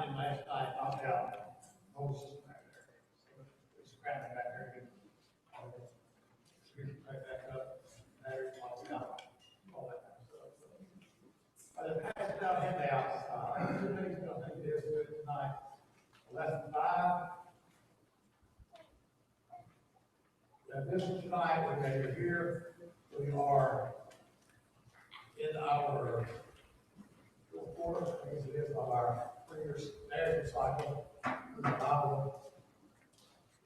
in last night, knocked out the whole system back there. So it's scrambling back there, and screwed right back up, battery popped out, all that kind of stuff. So, I just passed it out handouts, two things I think it is good tonight. Lesson 5. This is tonight, we're going to hear, we are in our fourth, I guess it is, of our 3-year narrative cycle in the Bible.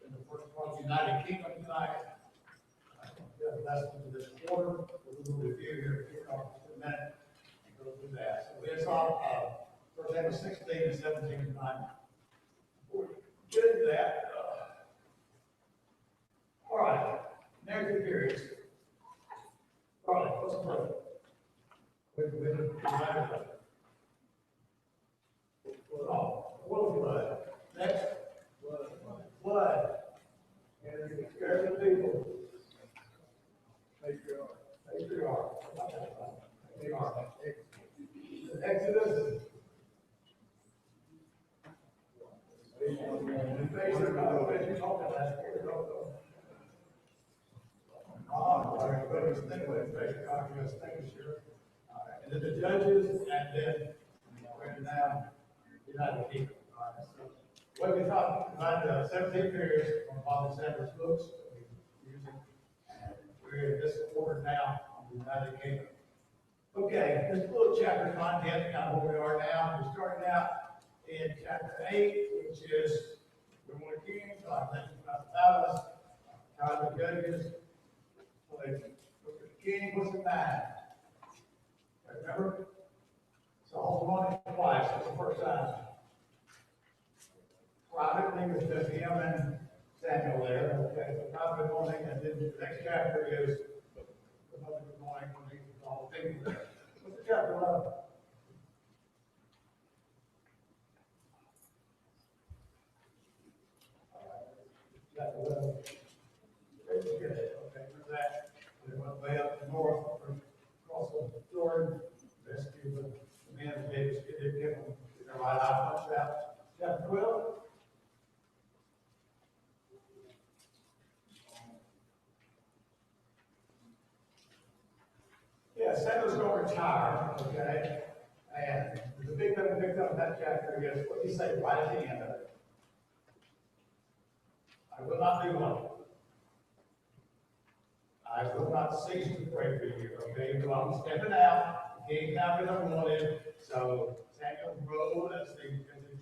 In the first part of the United Kingdom tonight, we have a lesson for this quarter, we will review here in a minute and go through that. So we saw first Amos 16 and 17 tonight. Before we get into that, all right, narrative periods. All right, let's pray. Blood. Next. Blood. And you scare the people. Patriarch. Exodus. And then the judges, and then right now, United Kingdom. All right, so what we talked about the 17 periods from Father Sanders' books that we're using, and we're in this order now on the United Kingdom. Okay, this little chapter content, kind of where we are now. We're starting out in chapter 8, which is the one of Kings, God mentions about the palace, God the judges. So they look at the king, what's the matter? Remember? Saul's wanted twice, that's the first time. Privately was just him and Samuel there. Okay, so private anointing, and then the next chapter is the public anointing when he was all the people there. What's the chapter 11? Chapter 11. Okay, remember that. They went way up north, across the Jordan, rescued the men of David, did give them their right eye punched out. Chapter 12. Yeah, Samuel's going to retire, okay? And the big thing we picked up in that chapter is what he said right at the end of it. I will not do one. I will not cease to pray for you, okay? So I'm stepping out. The king's now been anointed. So Samuel's role as the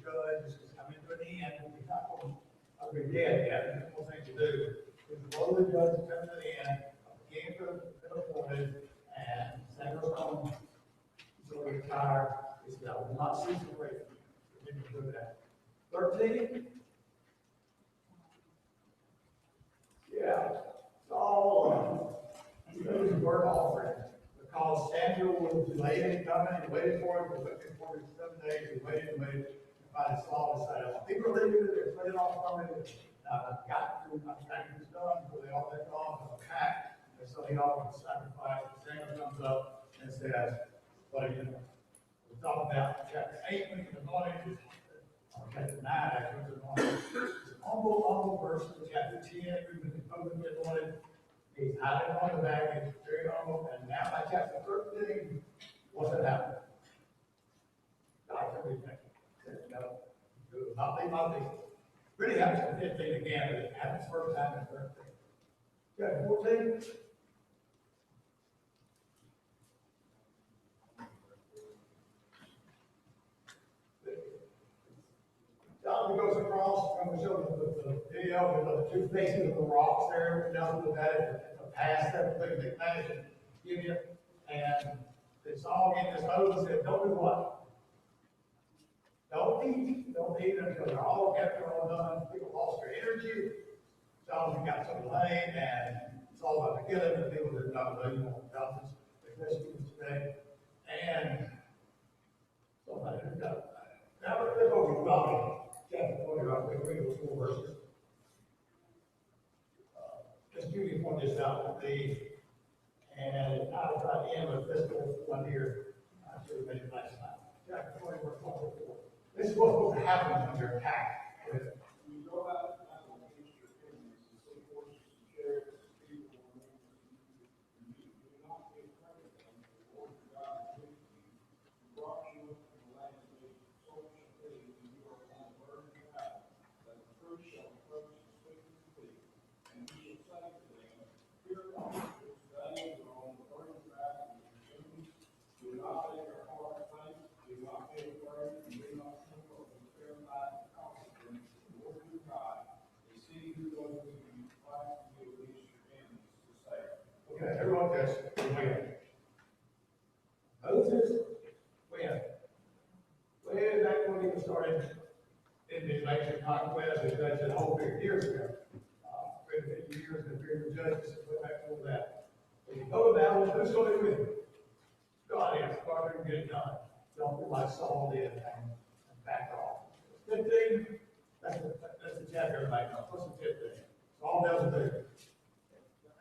judge is coming to an end. He's not going to be dead yet. There's one thing to do. His role as judge is coming to the end. The king's been appointed, and Samuel's going to retire. He said, I will not cease to pray for you. We didn't do that. 13. Yeah. Saul was a burnt offering because Samuel was delayed in coming and waited for him for 7 days. He waited and waited to find his Saul decided, people are leaving, they're putting off coming. I've got to, I'm trying to get this done before they all take off and attack. And so he offered the sacrifice. Samuel comes up and says, what are you doing? We're talking about chapter 8 when he's anointed. Chapter 9 actually was anointed. Humble verse in chapter 10, when the public get anointed. He's hiding on the back, he's very humble, and now by chapter 13, what's that happen? God's everything. No, nothing. Really happens in 15 again, but it happens first time in 13. Chapter 14. John goes across, I'm going to show the video with the two faces of the rocks there, down to that, the past, everything they managed to give you. And it's all in this Moses said, don't do what? Don't eat until they're all kept all done. People lost their energy. Jonathan got so late, and it's all about the killing of people that don't know you want Jonathan's Christians today. And somebody who got now let's flip over to Deuteronomy chapter 20, right? We'll read those 4 verses. Just Judy pointed this out with me, and I will try to end with this one here. I should have made it last time. Chapter 20, verse 1 to 4. This is what's supposed to happen when you're attacked. You go out to battle against your enemies, and see horses and chariots, people, and you do not be afraid of them, for the Lord your God is with you. He brought you up from the land of Egypt, so shall be, and you are on the burden of battle, that the truth shall approach and speak to thee, and you shall say to them, Fear not, this day you are on the burden of battle with your enemies. Do not make your heart faint, do not be afraid, and do not tremble, and fear not because of them. The Lord your God is he who goes with you to fight for you against your enemies to save. Okay, everyone this. Moses, way back when he was started in the election conquest, he judged the whole 50 years ago. 50 years in the period of judges, way back before that. When you go to battle, who's going to be with you? God is. God can get it done. Don't be like Saul did and back off. 15, that's the chapter everybody knows. What's the 15? Saul doesn't do.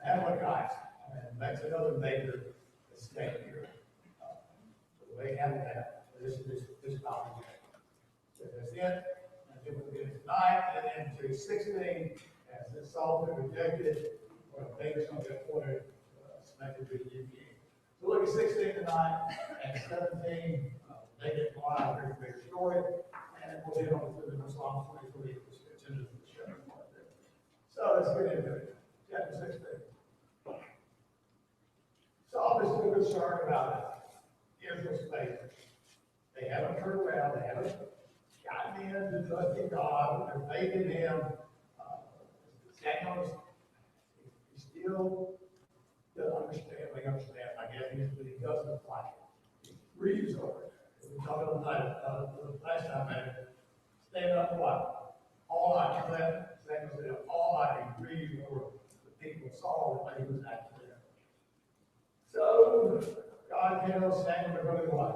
Amalekites, and that's another major estate here. So they handle that. This knowledge. So that's it. And then we'll get into 9 and then to 16, as Saul been rejected, or David's going to get appointed, selected to the king. So look at 16 to 9 and 17. They get Goliath, very bigger story, and we'll hit on to the Psalm 23, which gets into the shepherd part there. So let's get into it. Chapter 16. Saul is still concerned about Israel's faith. They haven't turned around, they haven't gotten in to trust in God, their faith in Him. Samuel is still doesn't understand, I guess, but he doesn't like it. He grieves over it. We talked about the last time, man. Stand up what? All night. Remember that? Samuel said, all night he grieved over the people of Saul that he was acting there. So, God tells Samuel to go to what?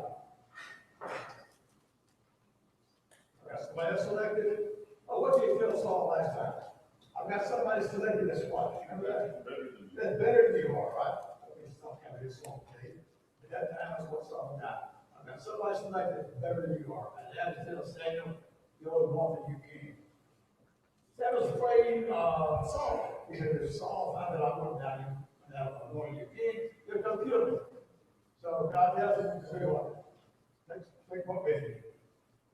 I got somebody else selected. Oh, what did you tell Saul last time? I've got somebody selected as what? Remember that? That's better than you are, right? It's not kind of his song, okay? At that time, that's what Saul got. I've got somebody selected better than you are. And that is tell Samuel, you're the one that you can. Samuel's afraid of Saul. He said, if Saul found out I'm going down you, and I'm going to your king, he'll come kill me. So God tells him to do what? Take what with you.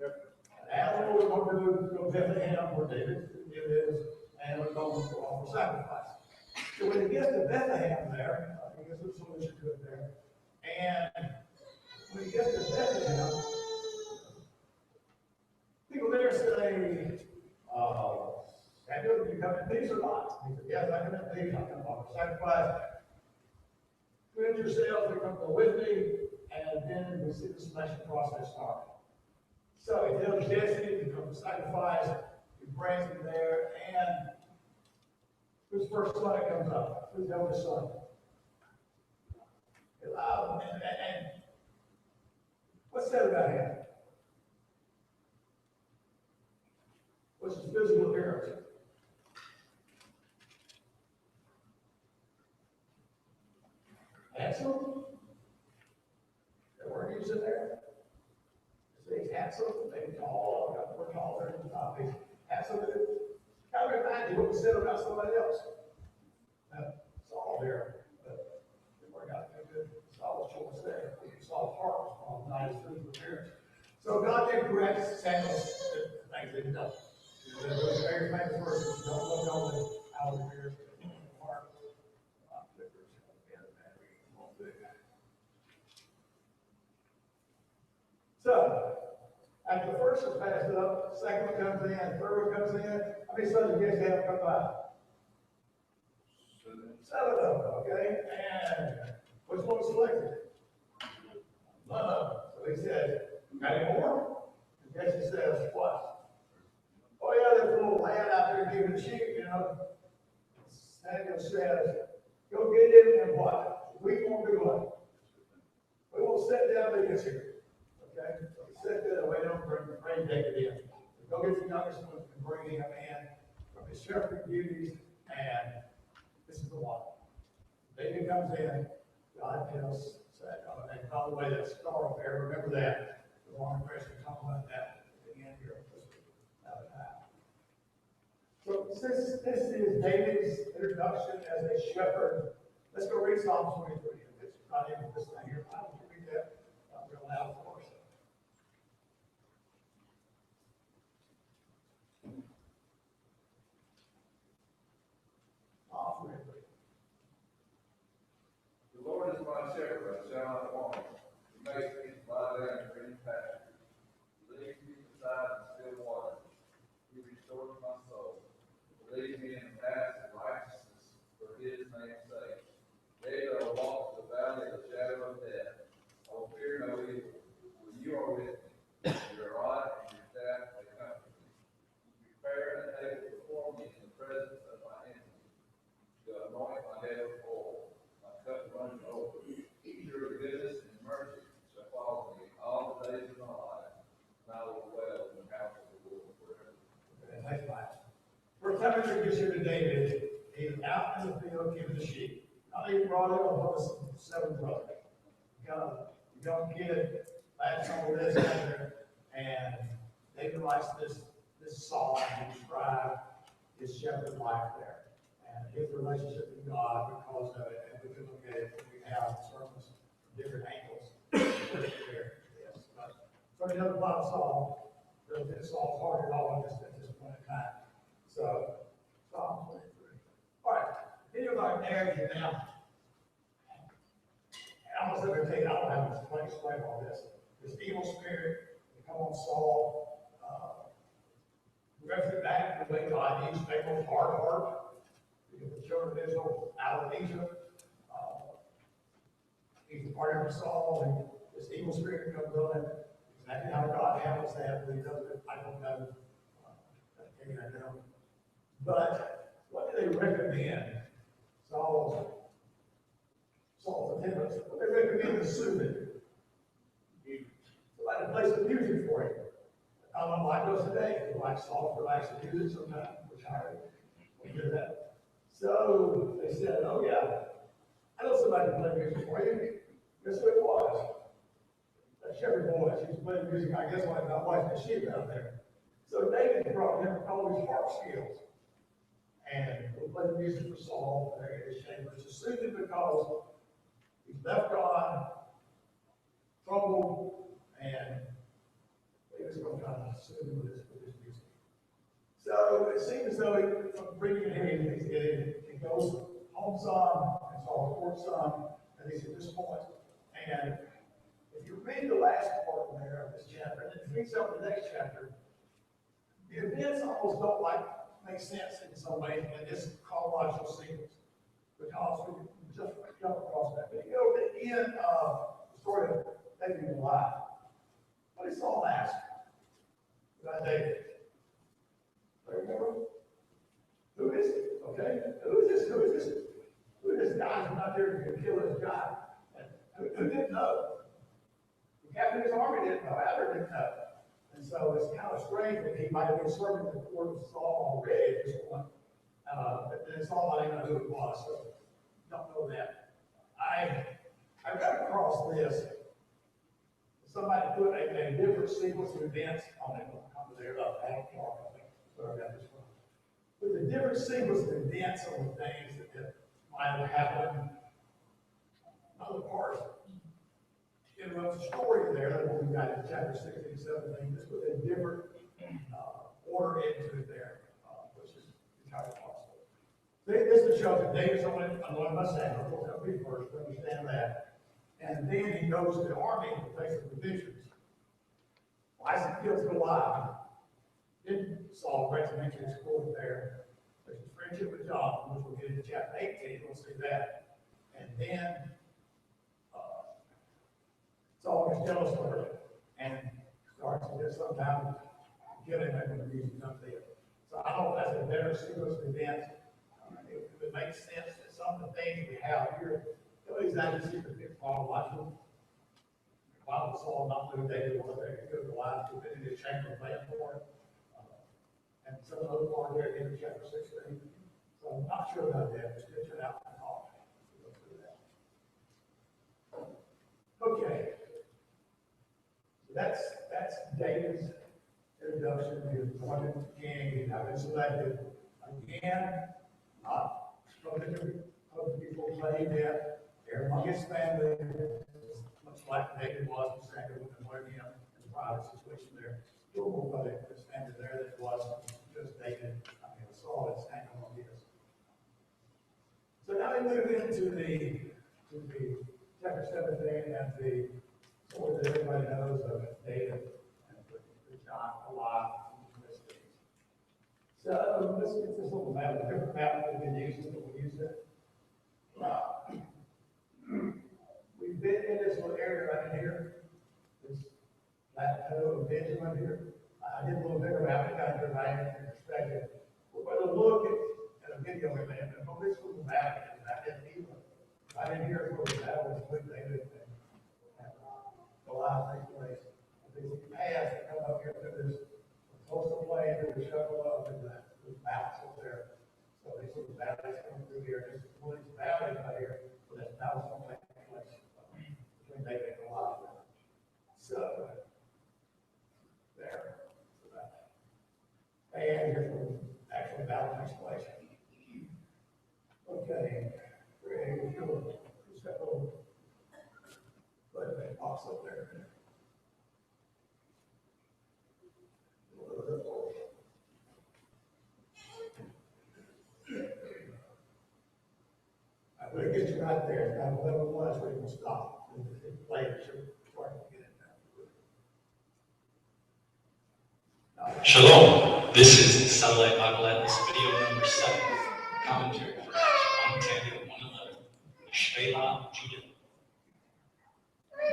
And Adam was going to go to Bethlehem where David is, and we're going to offer sacrifice. So when he gets to Bethlehem there, he gets a solution to it there. And when he gets to Bethlehem, people there say, Samuel, do you come in peace or not? He said, yes, I come in peace. I come offer sacrifice. Cleanse yourselves and come go with me. And then we see the selection process start. So he tells Jesse to come to sacrifice. He brings him there. And who's first son that comes up? Who's the oldest son? And what's said about him? What's his physical appearance? Handsome? That word used in there? Is he handsome? Maybe tall? Got more taller than the top. He's handsome. Kind of remind you what was said about somebody else. Saul there. But it worked out good. Saul's choice there. Saul's heart was wrong, not his physical appearance. So God then corrects Samuel's things that he does. Those very famous verses, don't look on the outer appearance, but the heart. So, after the first is passed up, second one comes in, third one comes in. How many sons you guys have come by? 7 of them, okay? And which one was selected? None of them. So he said, got any more? And Jesse says, what? Oh yeah, there's a little lad out there keeping sheep, you know. Samuel says, go get him and what? We won't do what? We won't sit down till he gets here. Okay? So he sat there and waited on bring David in. So go get the youngest one and bring him in from his shepherd duties, and this is the one. David comes in, God tells Samuel, and by the way, that star up there, remember that. The long question talking about that at the since this is David's introduction as a shepherd, let's go read Psalm 23. It's not in this thing here. Why don't you read that real loud for us? Psalm 23. The Lord is my shepherd, I shall not want. He makes me to lie down in green pastures. He leads me beside the still waters. He restores my soul. He leads me in the paths of righteousness for his name's sake. Yea, though I walk through the valley of the shadow of death, I will fear no evil, for you are with me. Your rod and your staff, they comfort me. You prepare a table before me in the presence of my enemies. You anoint my head with oil. My cup runs over. Surely goodness and mercy shall follow me all the days of my life, and I will dwell in the house of the Lord forever. Next slide. First time we introduce here to David, he is out in the field keeping the sheep. Now they brought him one of the seven brothers. Got a young kid, last couple of days later, and David writes this song to describe his shepherd life there and his relationship with God because of it. And we can look at it when we have sermons from different angles. There, yes, but so another part of Psalm. This song's hard at all at this point in time. So, Psalm 23. All right, video about narrative now. I'm just going to take it, I don't have to explain all this. This evil spirit, they come on Saul, reference it back to the way God used Pharaoh's hard heart to get the children of Israel out of Egypt. He's a part of Saul, and this evil spirit comes on him. Exactly how God handles that, but he does it, I don't know. I know. But what do they recommend? Saul's attendants, what they recommend is soothing. Somebody play some music for him. I don't know why it goes today. People like soft, relaxing music sometimes, which I hear that. So they said, oh yeah, I know somebody can play music for you. Guess who it was? That shepherd boy, she was playing music, I guess, like not watching the sheep out there. So David brought him all these harp skills. And we'll play the music for Saul there in his chamber. It's soothing because he's left God, troubled, and David's going to try to soothe him with his music. So it seems as though from bringing him in, he goes home some, and Saul reports some, and he's at this point. And if you read the last part there of this chapter, and then read some of the next chapter, the events almost don't make sense in some ways in this chronological sequence. Because we just jump across that. But you know, at the end of the story of David and Goliath, what did Saul ask about David? Do you remember? Who is it? Okay? Who is this? Who is this? Who is this guy who's not there to kill this guy? And who didn't know? The captain of his army didn't know. Abner didn't know. And so it's kind of strange that he might have been serving the court of Saul already at this point. But then Saul might not know who it was, so don't know that. I got across this. Somebody put a different sequence of events on it. Come there up, Adam Clark, I think. Where I got this from. With a different sequence of events on the things that might have happened. Other parts. In the story there, that what we got in chapter 16, 17, just with a different order into it there, which is entirely possible. This is shows that David's anointed by Samuel. Of course, that'll be first, we understand that. And then he goes to the army to face the provisions. Isaac kills Goliath. Then Saul brings him into his court there. There's his friendship with Jonathan, which we'll get into chapter 18, we'll see that. And then Saul gets jealous of her and starts to get sometime kill him and the reason comes there. So I don't know if that's a better sequence of events. It would make sense that some of the things we have here, these agencies are big chronological. Why was Saul not doing David was there? He could go live to fit in his chamber plan for it. And some of those are there in chapter 16. So I'm not sure about that. Just get it out and talk. Okay. So that's David's introduction. He was anointed king. He's now been selected. Again, not spoken to other people claim that their longest family, much like David was in Samuel and William in the private situation there. Still more brother this family there than it was just David. I mean, I saw it Samuel on his. So now we move into the chapter 17 and the story that everybody knows of David and John alive. So let's get this little map, a different map that we've been using, but we'll use it. We've been in this little area right in here, this plateau of Benjamin here. I did a little bigger map to kind of provide it in perspective. We're going to look at a video we made, and on this little map, and I didn't even, right in here is where the battle was with David and Goliath takes place. These paths that come up here to this coastal plain, to the shovel up, and the mountains up there. So these little valleys come through here, just one of these valleys right here, so that's battle going to take place between David and Goliath. So, there. And here's where the actual battle takes place. Okay, ready to go. Just got a little, but it pops up there. When it gets right there, kind of level one, that's where you can stop. Later, so before I can get it down. Shalom. This is Satellite Bible Atlas video number 7, commentary for Acts 1:10 and 1:11. The Shephelah of Judah.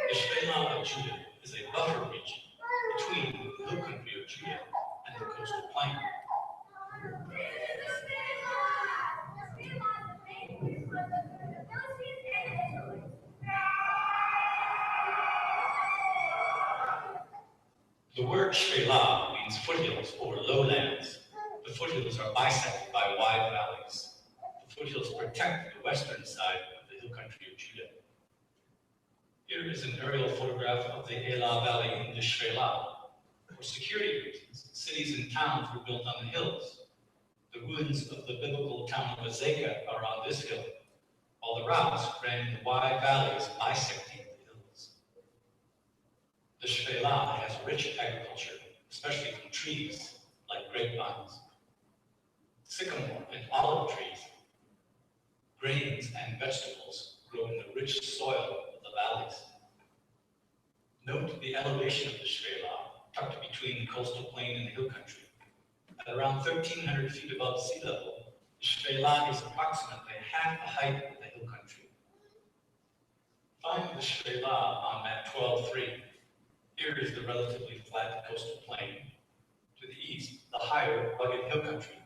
The Shephelah of Judah is a buffer region between the hill country of Judah and the coastal plain. The word Shephelah means foothills or lowlands. The foothills are bisected by wide valleys. The foothills protect the western side of the hill country of Judah. Here is an aerial photograph of the Elah Valley in the Shephelah. For security reasons, cities and towns were built on the hills. The ruins of the biblical town of Azekah are on this hill, while the routes ran in the wide valleys bisecting the hills. The Shephelah has rich agriculture, especially from trees like grapevines, sycamore and olive trees. Grains and vegetables grow in the rich soil of the valleys. Note the elevation of the Shephelah, tucked between the coastal plain and the hill country. At around 1,300 feet above sea level, the Shephelah is approximately half the height of the hill country. Find the Shephelah on map 12.3. Here is the relatively flat coastal plain. To the east, the higher, rugged hill country.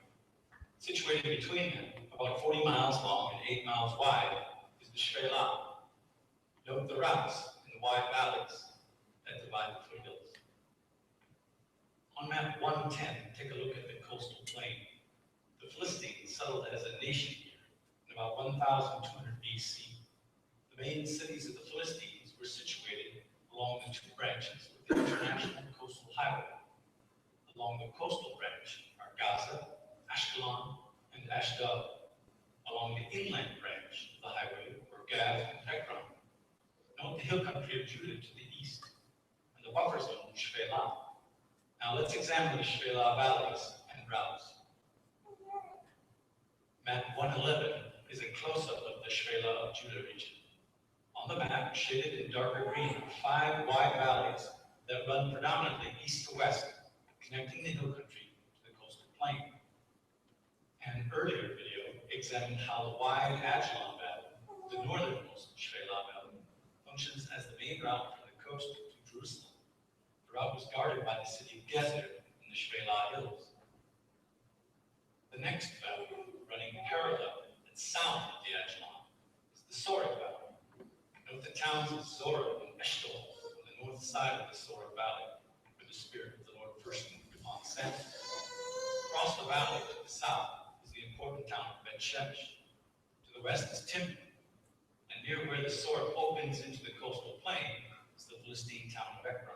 Situated between them, about 40 miles long and 8 miles wide, is the Shephelah. Note the routes in the wide valleys that divide the foothills. On map 110, take a look at the coastal plain. The Philistines settled as a nation here in about 1,200 BC. The main cities of the Philistines were situated along the two branches of the international coastal highway. Along the coastal branch are Gaza, Ashkelon, and Ashdod. Along the inland branch of the highway were Gath and Ekron. Note the hill country of Judah to the east, and the buffer zone of Shephelah. Now let's examine the Shephelah valleys and routes. Map 111 is a close-up of the Shephelah of Judah region. On the map, shaded in darker green, are 5 wide valleys that run predominantly east to west, connecting the hill country to the coastal plain. An earlier video examined how the wide Ajalon Valley, the northernmost Shephelah Valley, functions as the main route from the coast to Jerusalem. The route was guarded by the city of Gezer in the Shephelah Hills. The next valley, running parallel and south of the Ajalon, is the Sorek Valley. Note the towns of Zorah and Eshtaol on the north side of the Sorek Valley, where the Spirit of the Lord first moved upon Samson. Across the valley to the south is the important town of Bet-Shemesh. To the west is Timnah, and near where the Sorek opens into the coastal plain is the Philistine town of Ekron.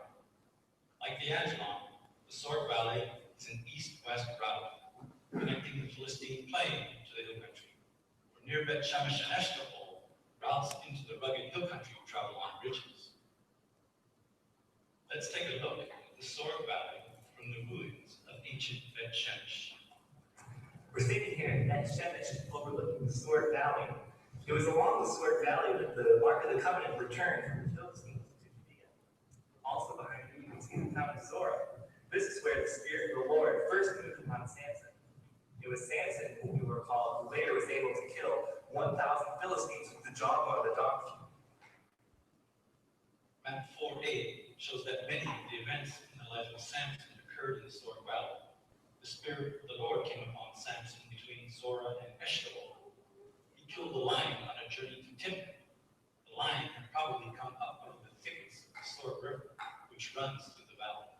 Like the Ajalon, the Sorek Valley is an east-west route, connecting the Philistine plain to the hill country. From near Bet Shemesh and Eshtaol, routes into the rugged hill country travel on bridges. Let's take a look at the Sorek Valley from the ruins of ancient Bet Shemesh. We're standing here in Bet Shemesh overlooking the Sorek Valley. It was along the Sorek Valley that the Ark of the Covenant returned from the Philistines to Judea. Also behind you can see the town of Zorah. This is where the Spirit of the Lord first moved upon Samson. It was Samson, whom you recall, who later was able to kill 1,000 Philistines with the jawbone of the donkey. Map 4a shows that many of the events in the life of Samson occurred in the Sorek Valley. The Spirit of the Lord came upon Samson between Zorah and Eshtaol. He killed the lion on a journey to Timnah. The lion had probably come up out of the thickets of the Sorek River, which runs through the valley.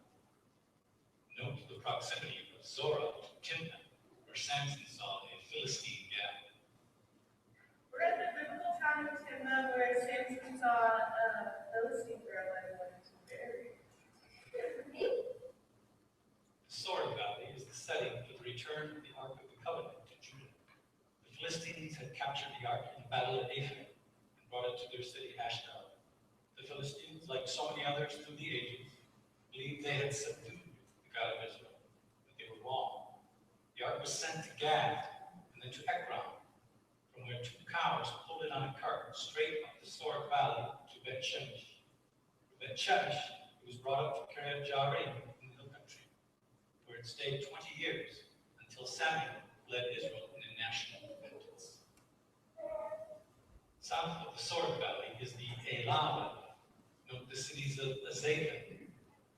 Note the proximity of Zorah to Timnah, where Samson saw a Philistine gathering. We're at the biblical town of Timnah where Samson saw a Philistine girl and wanted to marry. The Sorek Valley is the setting for the return of the Ark of the Covenant to Judah. The Philistines had captured the Ark in the Battle of Aphek and brought it to their city Ashdod. The Philistines, like so many others through the ages, believed they had subdued the God of Israel, but they were wrong. The Ark was sent to Gath and then to Ekron, from where 2 cows pulled it on a cart straight up the Sorek Valley to Bet Shemesh. From Bet Shemesh, it was brought up to Kiryat Jearim in the hill country, where it stayed 20 years until Samuel led Israel in a national repentance. South of the Sorek Valley is the Elah Valley. Note the cities of Azekah,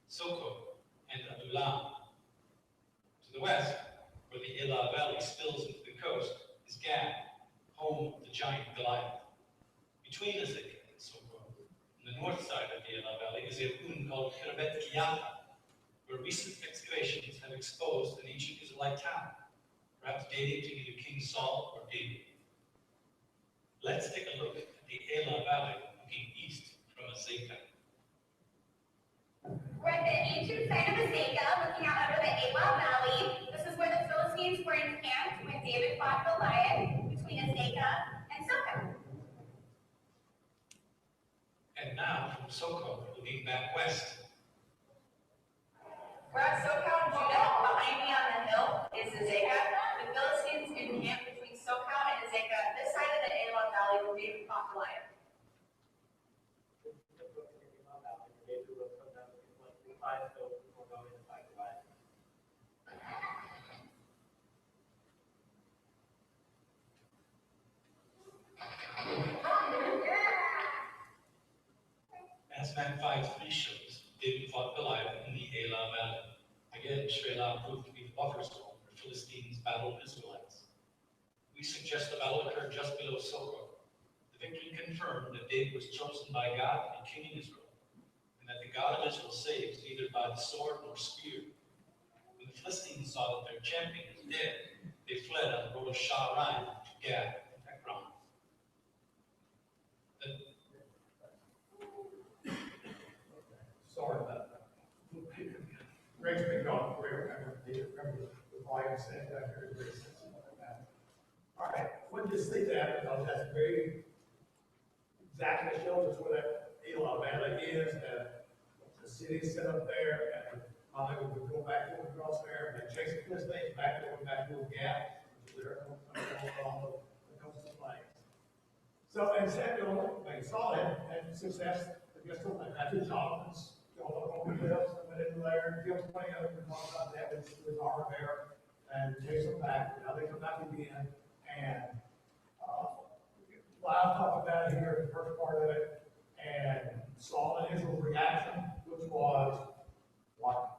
Soko, and Adullam. To the west, where the Elah Valley spills into the coast, is Gad, home of the giant Goliath. Between Azekah and Soko, on the north side of the Elah Valley, is a ruin called Khirbet Kiyathah, where recent excavations have exposed an ancient Israelite town, perhaps dating to either King Saul or David. Let's take a look at the Elah Valley looking east from Azekah. We're at the ancient site of Azekah, looking out over the Elah Valley. This is where the Philistines were encamped when David fought Goliath between Azekah and Soko. And now from Soko, looking back west. We're at Soko in Judah. Behind me on the hill is Azekah. The Philistines encamped between Soko and Azekah, this side of the Elah Valley where David fought Goliath. As map 5.3 shows, David fought Goliath in the Elah Valley. Again, Shelah proved to be the buffer zone where Philistines battled Israelites. We suggest the battle occurred just below Soko. The victory confirmed that David was chosen by God to be king in Israel, and that the God of Israel saves neither by the sword nor spear. When the Philistines saw that their champion was dead, they fled on the road of Sha'araim to Gad and Ekron. Sorry about that. Greg's been gone for remember the volume set back here is very sensitive like that. All right, we'll just leave that because that's very exactly shows us where that Elah Valley is, and the city set up there, and they would go back over across there, and they chase the Philistines back to the gap, which is there on the coastal plains. So, and Samuel, they saw him, and success, I guess, that's his job. Go up on the cliffs and went in there, killed 20 of them, and talked about that with his armor bearer, and chase them back. Now they come back again, and I'll talk about it here in the first part of it, and Saul and Israel's reaction, which was what?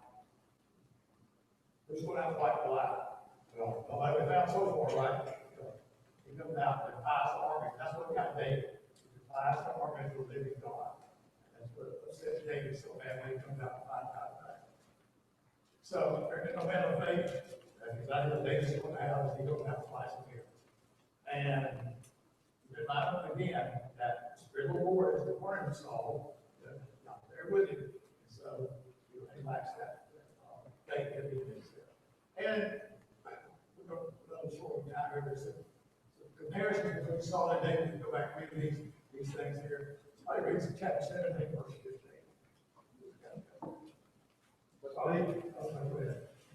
Who's going out to fight Goliath? Well, like we found so far, right? He comes out and defies the army. That's what got David. He defies the army of the living God. That's what upset David so bad when he comes out to fight God back. So, no matter of faith, that's exactly what David's going to have, is he's going to have to fight him here. And remind him again that the Spirit of the Lord is departing Saul, not there with him. So, he lacks that faith that he needs there. And those we saw that day, we go back and read these things here. Somebody reads chapter 17, verse 15.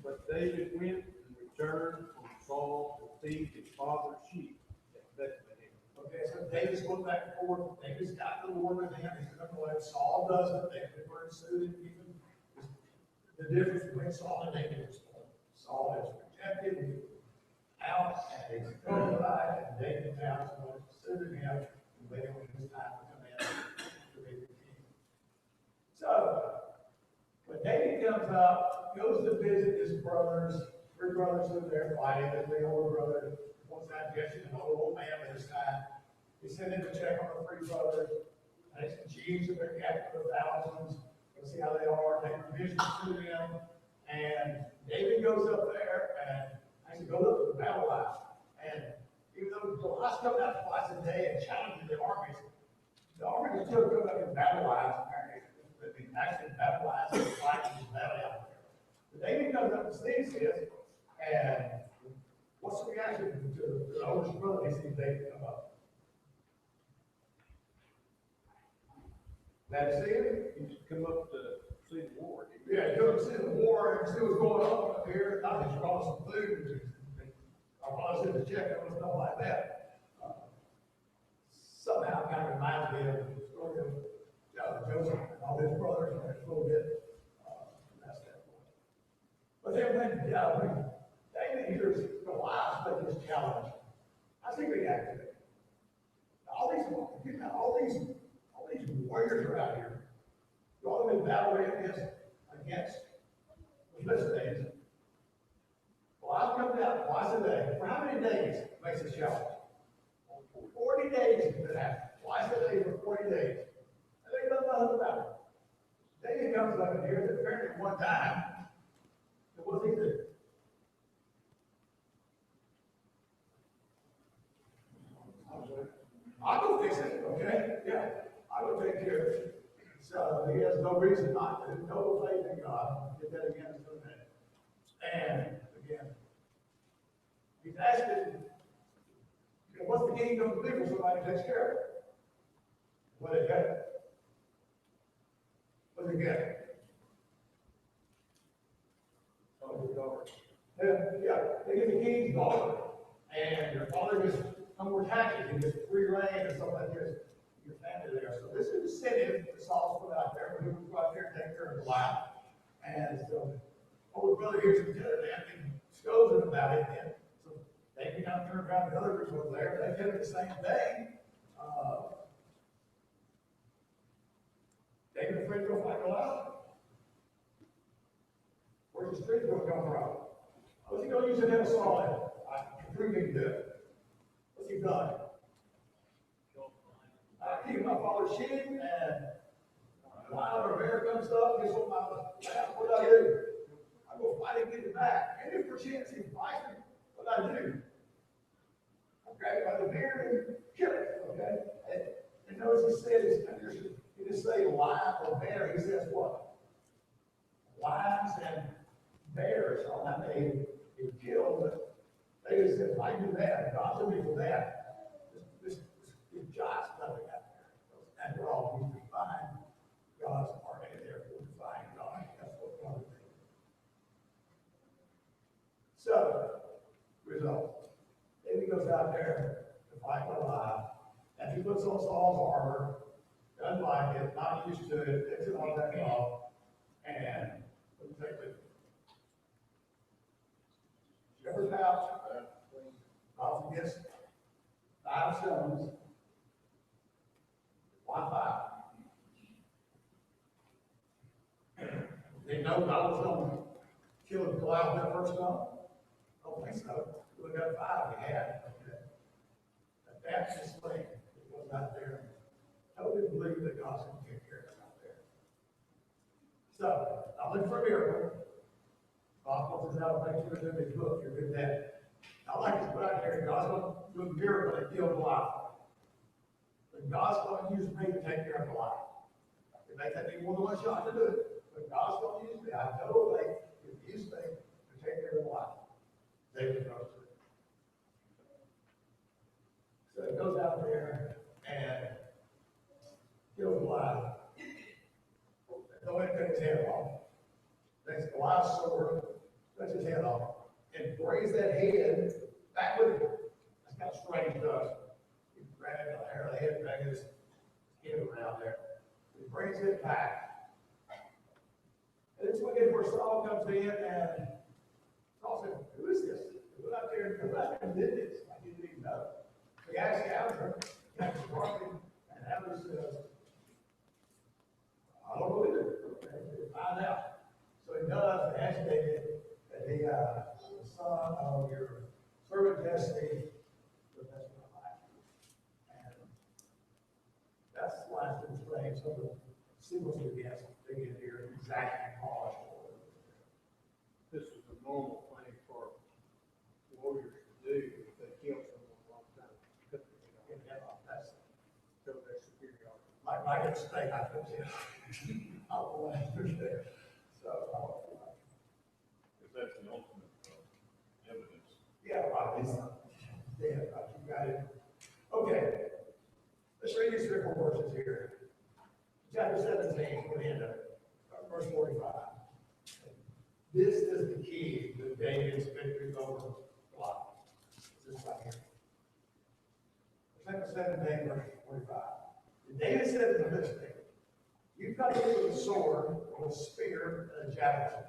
But David went and returned from Saul to feed his father's sheep at Bethlehem. Okay, so David's going back and forth. David's got the Lord with him. He's going to let Saul doesn't. David pursued and even the difference between Saul and David is Saul is rejected, he's out, and he's glorified, and David now is going to pursue him and wait on his time to come in to be the king. So, when David comes up, goes to visit his brothers, three brothers who are there fighting, and the older brother, once that Jesse, an old man at this time, he sent in to check on the three brothers, and it's the Jews that are captured with thousands, we'll see how they are, take provisions to them, and David goes up there, and actually goes up to the battle line, and even though Goliath coming out twice a day and challenging the armies are still coming up in battle lines, apparently, actually battle lines and fighting this battle out there. David comes up and sees this, and what's the reaction to the oldest brother? He sees David come up. Glad to see him. He's come up to see the war. Yeah, he comes to see the war and see what's going on up here. I just brought some food. I brought us in to check on stuff like that. Somehow kind of reminds me of the story of Joseph and all his brothers, and it's a little bit messed up. But then when David hears Goliath make this challenge, how's he react to it? All these warriors are out here. You all been battling against the Philistines. Goliath comes out twice a day. For how many days makes this challenge? 40 days he's been at. Twice a day for 40 days. And they know nothing about it. David comes up in here, and apparently one time, and what does he do? I'll go fix it, okay? Yeah, I will take care of it. So he has no reason not to. Total faith in God. Get that again in a minute. And again, he's asking, what's the king going to do for somebody who takes care of it? What did it get? What did it get? Yeah, they get the king's daughter, and your father gets no more taxes, he gets free reign or something like this. Your family there. So this is incentive that Saul's put out there, who would go out there and take care of the life. And so, older brother here's from Tennessee and scolds him about it. And so they can now turn around the other group over there. They did it the same thing. David afraid to go fight Goliath. Where's the street going to come from? What's he going to use to hit Saul in? I can prove he can do it. What's he done? I keep my father's sheep, and lion or bear comes up, gets on my lap. What do I do? I go fight and get it back. And if perchance he fights me, what do I do? I grab it by the beard and kill it. Okay? And notice he said, he didn't say lion or bear. He says what? Lions and bears are not made to kill, but they just said, if I do that, God's with me for that. This God's nothing out there. After all, we define God's part, and therefore define God. That's what God is. So, result. David goes out there to fight Goliath, and he puts on Saul's armor, doesn't like it, not used to it, takes it all that off, and what do you think? Shepherd's house, off against 5 stones. Why 5? They know God was going to kill Goliath that first stone? I don't think so. We got 5 we had. But that's just like it was out there. I totally believe that God's going to take care of it out there. So, I'm looking for a miracle. God pulls us out and makes sure it's in his book. You're good at that. I like to put out there, God's going to do a miracle that killed Goliath. But God's going to use me to take care of Goliath. It may take me more than one shot to do it, but God's going to use me. I know they can use me to take care of Goliath. David knows it. So it goes cut his head off. Takes Goliath's sword, cuts his head off, and brings that head back with him. That's kind of strange to us. He grabbed the hair of the head, dragging his head around there. He brings it back. And this one where Saul comes in, and Saul said, "Who is this? Who out there did this? I didn't even know." So he asked Abner, and Abner says, "I don't know either." Okay, find out. So he does, and asks David that the son of your servant Jesse, the best of my life. And that's why it's been strange. Some of the sequence we get, they get here exactly polished. This is a normal thing for warriors to do if they kill someone a long time. Cut their head off. That's Show their superiority. like a snake, I put it. I'll go after there. So, If that's the ultimate evidence. yeah, right, it's, yeah, right, you got it. Okay, let's read these 3 or 4 verses here. Chapter 17, we're in verse 45. This is the key to David's victory over Goliath. This right here. Chapter 17, verse 45. And David said to the Philistine, "You've got to use a sword, or a spear, and a javelin.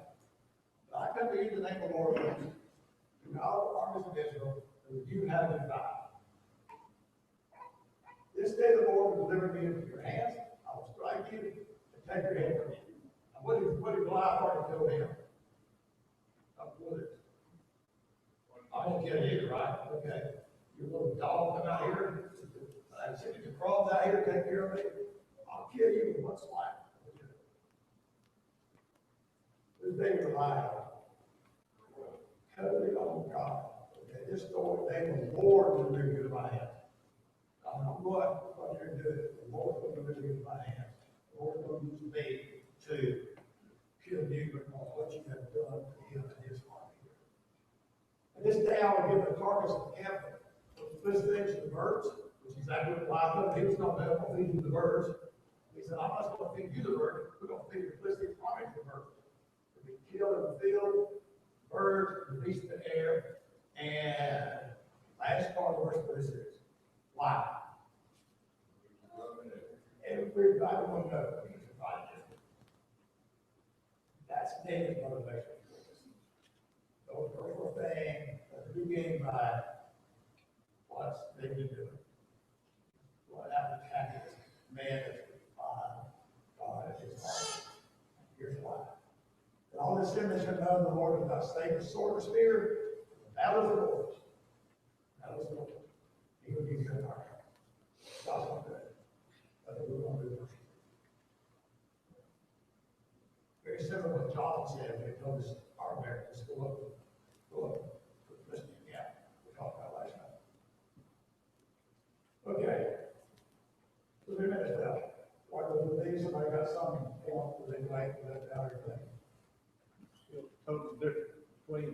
But I come to you in the name of the Lord, to all the armies of Israel, that you have in fight. This day the Lord will deliver me into your hands. I will strike you and take your head from you." Now, what did Goliath already tell him? I won't kill you, right? Okay. Your little dog come out here. I said, "You can crawl out here, take care of me. I'll kill you with what's left." This day relied totally on God. Okay, this story, they the Lord will deliver you to my hands. I don't know what you're doing. The Lord will deliver you to my hands. The Lord will use me to kill you because what you have done to him and his army here. And this day I will give the carcass of the camp of the Philistines to the birds, which is exactly what Goliath did. He was going to feed you the birds. He said, "I'm not going to feed you the bird. We're going to feed the Philistine army to the birds. To be killed in the field, birds, the beasts of the air." And last part of the verse 46. Why? Everybody will know he's invited. That's David's motivation for this. Those were things that we gain by what's David doing. What happened to happiness? Man is defined God at his heart. Here's why. And all this image have known the Lord without stake or sword or spear. That was the Lord's. That was the Lord. He would be good in our heart. God's not good. That's what we're going to do. Very similar to what John said when he told us our Americans go up, listen, yeah, we talked about last night. Okay. 3 minutes left. What was the these? Somebody got something they want to like that out of thing. Still totally different between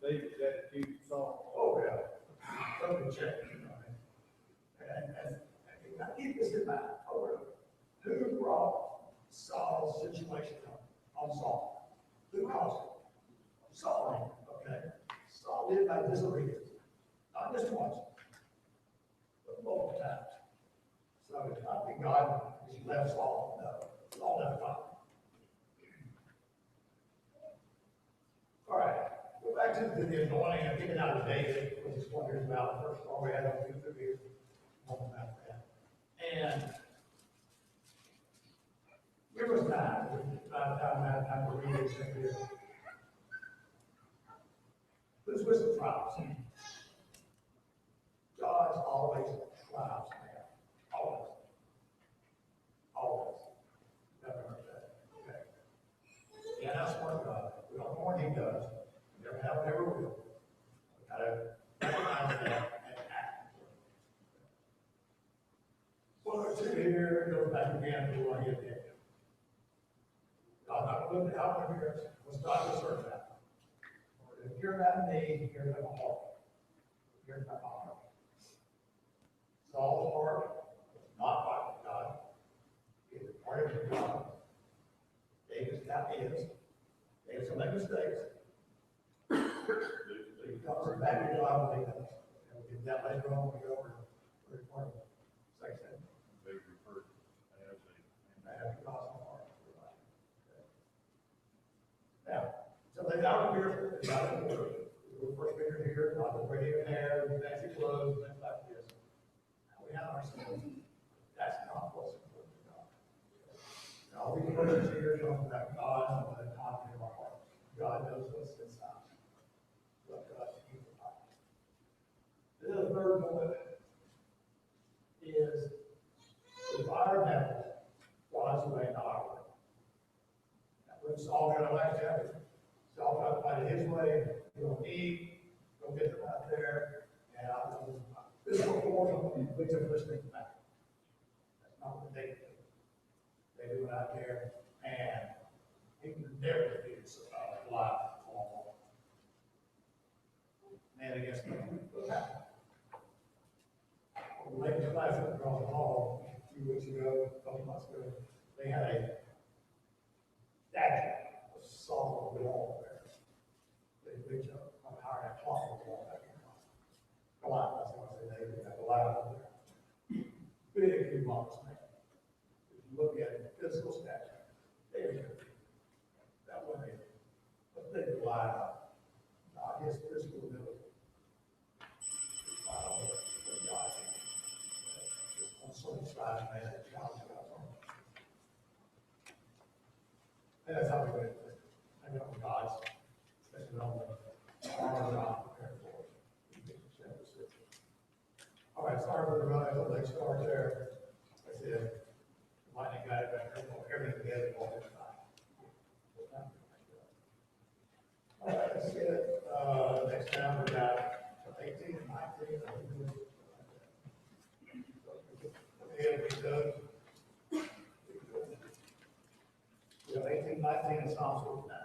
David's attitude and Saul. Oh, yeah. Totally check. And keep this in mind. Who brought Saul's situation on Saul? Who caused it? Saul, okay? Saul lived by disobedience. Not just once, but multiple times. So it's not that God just left Saul. No, Saul left God. All right, go back to the anointing and getting out of David, which is what here's about. The first one we had on 2 through here. About that. And there was time to read this in here. This was the trials. God's always trials, man. Always. Always. Never heard that. Okay. Yeah, that's smart God. We don't know what he does. We never have, never will. We gotta recognize that and act. Well, let's see here, goes back again to what he did. God not look at outward appearance, was not concerned that. If you're not me, you're not heart. You're not heart. Saul's heart was not right with God. He was part of God. David's that is, there's some mistakes. It comes back to job, and we'll get that later on, we go over, section. They refer to as a. I have to cross my heart. Now, something out here, it's not in order. The first figure here, not the pretty hair, the fancy clothes, things like this. Now we have ourselves, that's not what's important to God. And all these verses here talking about God and the economy of our heart. God knows what's inside. What God can provide. The third point is environmental God's way, not our way. Now, when Saul got last chapter, Saul got to fight it his way, you don't eat, don't get them out there, and this is what force them, we took this thing back. That's not what they do. They do it out there, and he can never be life for man against man. What's happened? Ladies' class at the hall a few weeks ago, a couple months ago, they had a statue of Saul on the wall there. They reached up, hired a clock on the wall back in Goliath, that's what I say, they had Goliath up there. Big, humongous man. If you look at it, physical statue, they didn't that way, but they relied on not his physical ability. I don't know what God did. On some side, man, that God got on. And that's how we went. I know God's, especially on the armor God prepared for us. All right, sorry for the run, the next start there. I said, lightning got it back there, everything together all this time. All right, let's get it. Next time we got 18 and 19. Okay, we go. We have 18, 19 and Psalms 49.